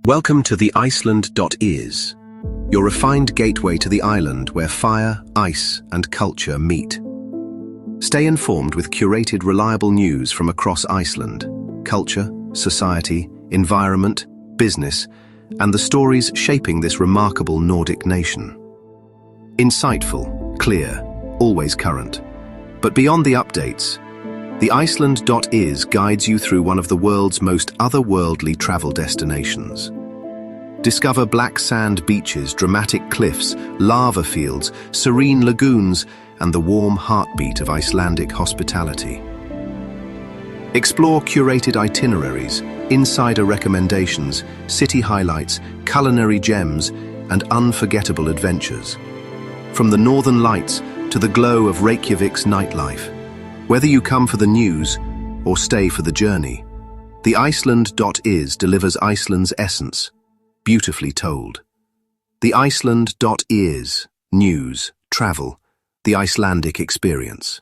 Welcome to TheIceland.is, your refined gateway to the island where fire, ice, and culture meet. Stay informed with curated, reliable news from across Iceland: culture, society, environment, business, and the stories shaping this remarkable Nordic nation. Insightful, clear, always current. But beyond the updates, TheIceland.is guides you through one of the world's most otherworldly travel destinations. Discover black sand beaches, dramatic cliffs, lava fields, serene lagoons, and the warm heartbeat of Icelandic hospitality. Explore curated itineraries, insider recommendations, city highlights, culinary gems, and unforgettable adventures. From the northern lights to the glow of Reykjavik's nightlife. Whether you come for the news or stay for the journey, TheIceland.is delivers Iceland's essence, beautifully told. TheIceland.is, news, travel, the Icelandic experience.